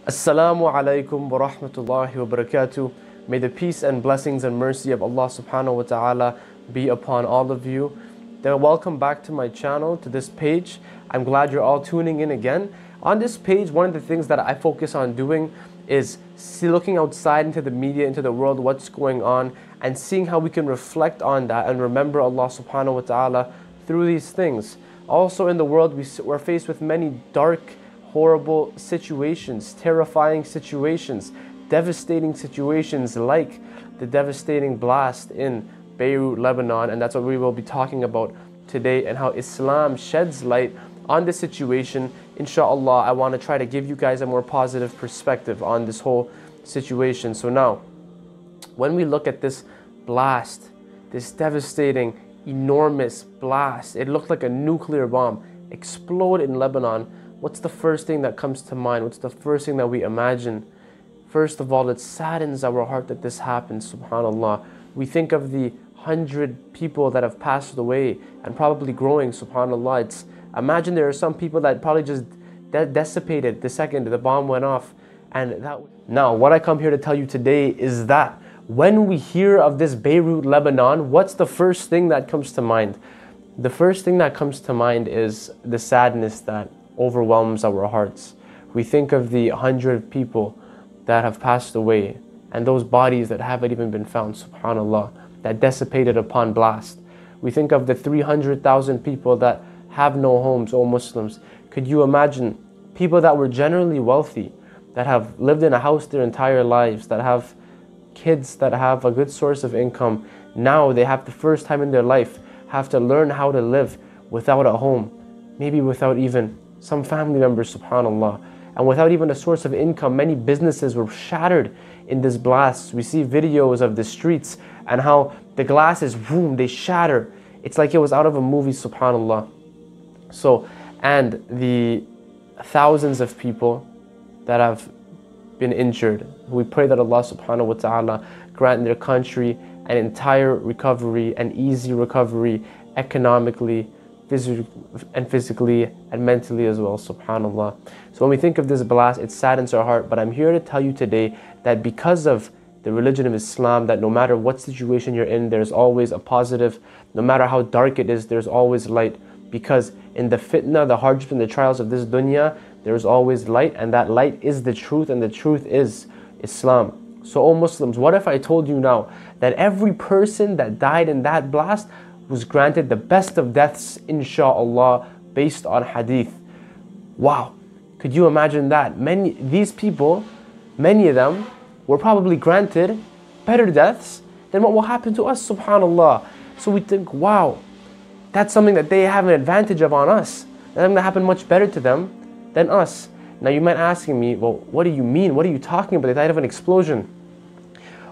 Assalamu alaikum wa rahmatullahi wa barakatuh. May the peace and blessings and mercy of Allah subhanahu wa ta'ala be upon all of you. Then welcome back to my channel, to this page. I'm glad you're all tuning in again. On this page, one of the things that I focus on doing is looking outside into the media, into the world, what's going on, and seeing how we can reflect on that and remember Allah subhanahu wa ta'ala through these things. Also in the world, we're faced with many dark, horrible situations, terrifying situations, devastating situations like the devastating blast in Beirut, Lebanon, and that's what we will be talking about today, and how Islam sheds light on this situation. Inshallah, I want to try to give you guys a more positive perspective on this whole situation. So now, when we look at this blast, this devastating, enormous blast, it looked like a nuclear bomb explode in Lebanon. What's the first thing that comes to mind? What's the first thing that we imagine? First of all, it saddens our heart that this happens, subhanAllah. We think of the 100 people that have passed away and probably growing, subhanAllah. Imagine there are some people that probably just dissipated the second the bomb went off. Now, what I come here to tell you today is that when we hear of this Beirut, Lebanon, what's the first thing that comes to mind? The first thing that comes to mind is the sadness that overwhelms our hearts. We think of the 100 people that have passed away and those bodies that haven't even been found, subhanAllah, that dissipated upon blast. We think of the 300,000 people that have no homes, O Muslims. Could you imagine people that were generally wealthy, that have lived in a house their entire lives, that have kids that have a good source of income? Now they have the first time in their life have to learn how to live without a home, maybe without even some family members, subhanAllah, and without even a source of income. Many businesses were shattered in this blast. We see videos of the streets and how the glasses, boom, they shatter. It's like it was out of a movie, subhanAllah. So, and the thousands of people that have been injured, we pray that Allah subhanahu wa ta'ala grant their country an entire recovery, an easy recovery, economically, physically and mentally as well, subhanAllah. So when we think of this blast, it saddens our heart, but I'm here to tell you today that because of the religion of Islam, that no matter what situation you're in, there's always a positive. No matter how dark it is, there's always light, because in the fitna, the hardships and the trials of this dunya, there's always light, and that light is the truth, and the truth is Islam. So, O Muslims, what if I told you now that every person that died in that blast was granted the best of deaths, inshaAllah, based on hadith? Wow, could you imagine that? These people, many of them, were probably granted better deaths than what will happen to us, subhanAllah. So we think, wow, that's something that they have an advantage of on us. That's something that happened much better to them than us. Now you might ask me, well, what do you mean? What are you talking about? They died of an explosion.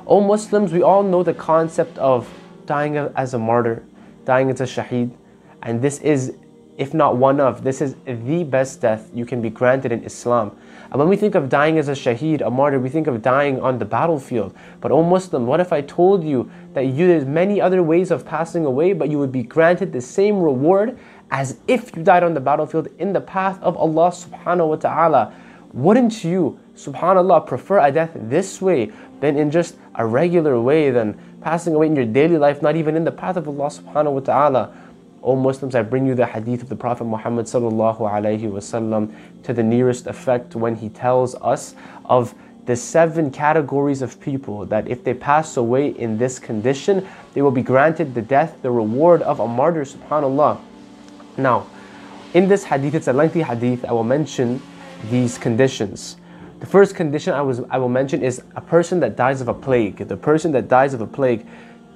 Oh Muslims, we all know the concept of dying as a martyr, dying as a shaheed, and this is, if not one of, this is the best death you can be granted in Islam. And when we think of dying as a shaheed, a martyr, we think of dying on the battlefield. But oh Muslim, what if I told you that there's many other ways of passing away, but you would be granted the same reward as if you died on the battlefield in the path of Allah subhanahu wa ta'ala? Wouldn't you, subhanAllah, prefer a death this way than in just a regular way, than passing away in your daily life, not even in the path of Allah subhanahu wa ta'ala? O Muslims, I bring you the hadith of the Prophet Muhammad sallallahu alayhi wasallam to the nearest effect when he tells us of the 7 categories of people that if they pass away in this condition, they will be granted the death, the reward of a martyr, subhanAllah. Now, in this hadith, it's a lengthy hadith, I will mention these conditions. The first condition I will mention is a person that dies of a plague. The person that dies of a plague,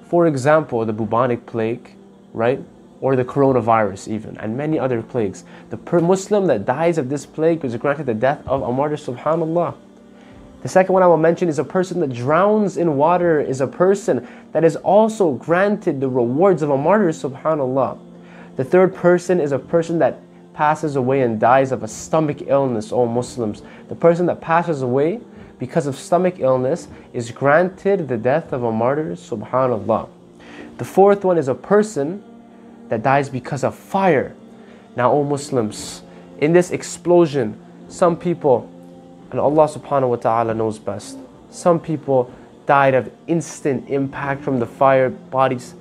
for example, the bubonic plague, right? Or the coronavirus even, and many other plagues. The Muslim that dies of this plague is granted the death of a martyr, subhanAllah. The second one I will mention is a person that drowns in water, is a person that is also granted the rewards of a martyr, subhanAllah. The third person is a person that passes away and dies of a stomach illness, O Muslims. The person that passes away because of stomach illness is granted the death of a martyr, subhanAllah. The fourth one is a person that dies because of fire. Now, O Muslims, in this explosion, some people And Allah subhanahu wa ta'ala knows best. Some people died of instant impact from the fire, bodies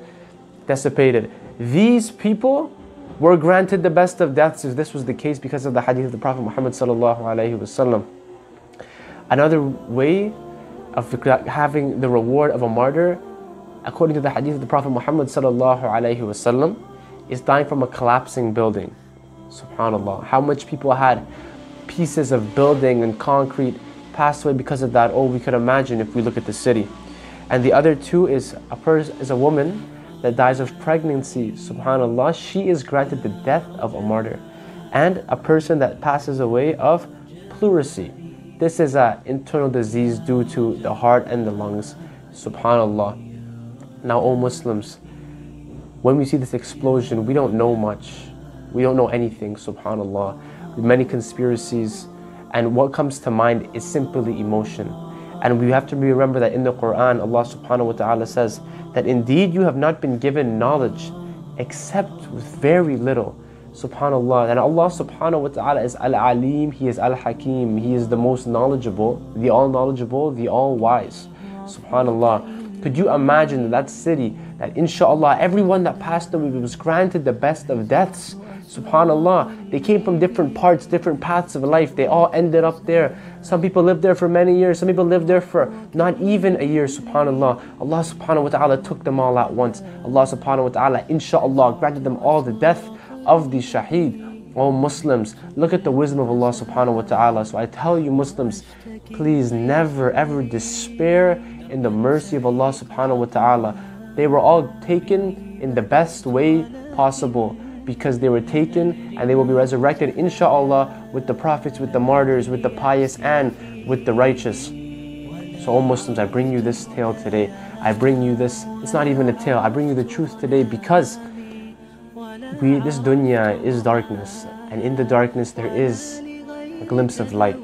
dissipated. These people were granted the best of deaths if this was the case because of the hadith of the Prophet Muhammad sallallahu alaihi wasallam. Another way of having the reward of a martyr, according to the hadith of the Prophet Muhammad sallallahu alaihi wasallam, is dying from a collapsing building. Subhanallah. How much people had pieces of building and concrete passed away because of that. Oh, we could imagine if we look at the city. And the other two is a woman that dies of pregnancy. Subhanallah. She is granted the death of a martyr. And a person that passes away of pleurisy. This is an internal disease due to the heart and the lungs. Subhanallah. Now, O Muslims, when we see this explosion, we don't know much. We don't know anything, subhanallah. Many conspiracies, and what comes to mind is simply emotion. And we have to remember that in the Quran, Allah subhanahu wa ta'ala says that indeed you have not been given knowledge except with very little. Subhanallah. And Allah subhanahu wa ta'ala is Al-Alim, He is Al-Hakim, He is the most knowledgeable, the all-knowledgeable, the all-wise. Subhanallah. Could you imagine that city, that inshallah everyone that passed away was granted the best of deaths? Subhanallah, they came from different parts, different paths of life. They all ended up there. Some people lived there for many years. Some people lived there for not even a year. Subhanallah. Allah subhanahu wa ta'ala took them all at once. Allah subhanahu wa ta'ala, inshallah, granted them all the death of the shaheed. Oh Muslims, look at the wisdom of Allah subhanahu wa ta'ala. So I tell you Muslims, please never ever despair in the mercy of Allah subhanahu wa ta'ala. They were all taken in the best way possible, because they were taken and they will be resurrected inshallah with the prophets, with the martyrs, with the pious and with the righteous. So O Muslims, I bring you this tale today. I bring you this, it's not even a tale, I bring you the truth today because this dunya is darkness, and in the darkness there is a glimpse of light,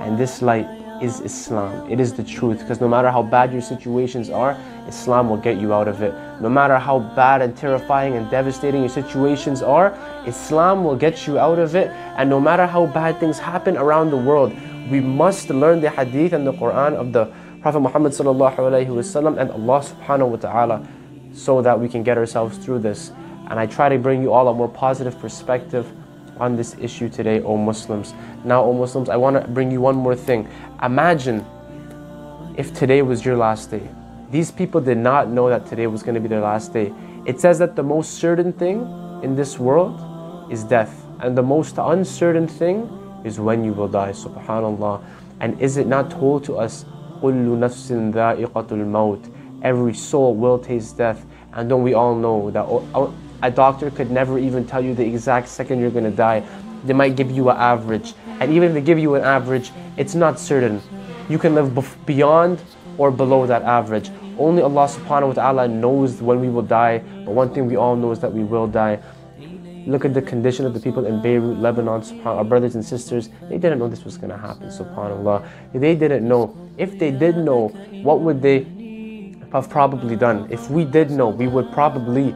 and this light is Islam. It is the truth, because no matter how bad your situations are, Islam will get you out of it. No matter how bad and terrifying and devastating your situations are, Islam will get you out of it. And no matter how bad things happen around the world, we must learn the hadith and the Quran of the Prophet Muhammad sallallahu alaihi wasallam and Allah subhanahu wa ta'ala, so that we can get ourselves through this. And I try to bring you all a more positive perspective on this issue today, O Muslims. Now, O Muslims, I want to bring you one more thing. Imagine if today was your last day. These people did not know that today was going to be their last day. It says that the most certain thing in this world is death, and the most uncertain thing is when you will die. Subhanallah. And is it not told to us, كُلُّ نَفْسٍ ذَائِقَةُ الْمَوْتِ, every soul will taste death? And don't we all know that a doctor could never even tell you the exact second you're going to die. They might give you an average, and even if they give you an average, it's not certain. You can live beyond or below that average. Only Allah subhanahu wa ta'ala knows when we will die, but one thing we all know is that we will die. Look at the condition of the people in Beirut, Lebanon, our brothers and sisters. They didn't know this was going to happen, subhanallah. They didn't know. If they did know, what would they have probably done? If we did know, we would probably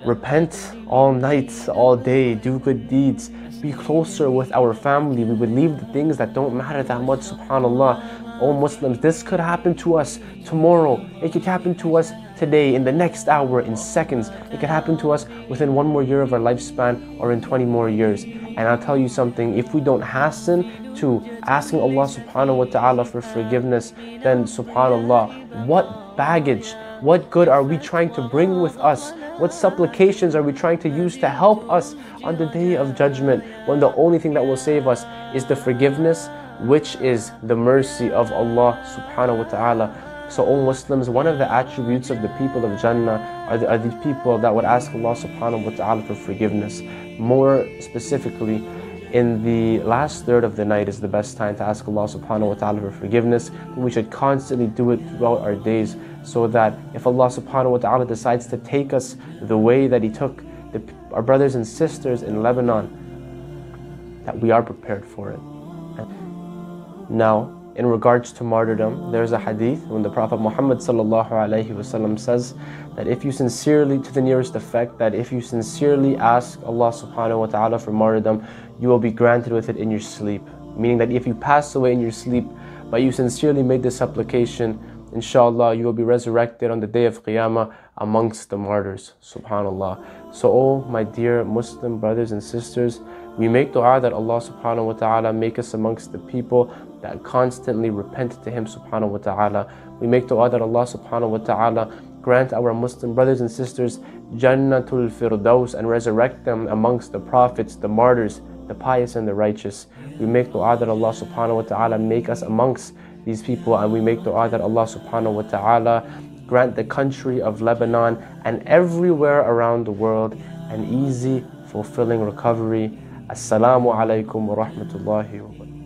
repent all night, all day, do good deeds, be closer with our family. We would leave the things that don't matter that much, subhanallah. Oh Muslims, this could happen to us tomorrow. It could happen to us today, in the next hour, in seconds. It could happen to us within 1 more year of our lifespan, or in 20 more years. And I'll tell you something, if we don't hasten to asking Allah subhanahu wa ta'ala for forgiveness, then subhanallah, what baggage, what good are we trying to bring with us? What supplications are we trying to use to help us on the day of judgment, when the only thing that will save us is the forgiveness, which is the mercy of Allah subhanahu wa ta'ala. So, O Muslims, one of the attributes of the people of Jannah are the people that would ask Allah subhanahu wa ta'ala for forgiveness. More specifically, in the last third of the night is the best time to ask Allah subhanahu wa ta'ala for forgiveness. We should constantly do it throughout our days, so that if Allah subhanahu wa ta'ala decides to take us the way that He took our brothers and sisters in Lebanon, that we are prepared for it. Now, in regards to martyrdom, there's a hadith when the Prophet Muhammad sallallahu alaihi wasallam says that if you sincerely, to the nearest effect, that if you sincerely ask Allah subhanahu wa ta'ala for martyrdom, you will be granted with it in your sleep. meaning that if you pass away in your sleep, but you sincerely made this supplication, inshallah, you will be resurrected on the day of Qiyamah amongst the martyrs. Subhanallah. So, oh my dear Muslim brothers and sisters, we make dua that Allah subhanahu wa ta'ala make us amongst the people that constantly repent to Him subhanahu wa ta'ala. We make dua that Allah subhanahu wa ta'ala grant our Muslim brothers and sisters Jannatul Firdaus and resurrect them amongst the prophets, the martyrs, the pious and the righteous. We make dua that Allah subhanahu wa ta'ala make us amongst these people, and we make dua that Allah subhanahu wa ta'ala grant the country of Lebanon and everywhere around the world an easy, fulfilling recovery. Assalamu alaikum wa rahmatullahi wa barakatuh.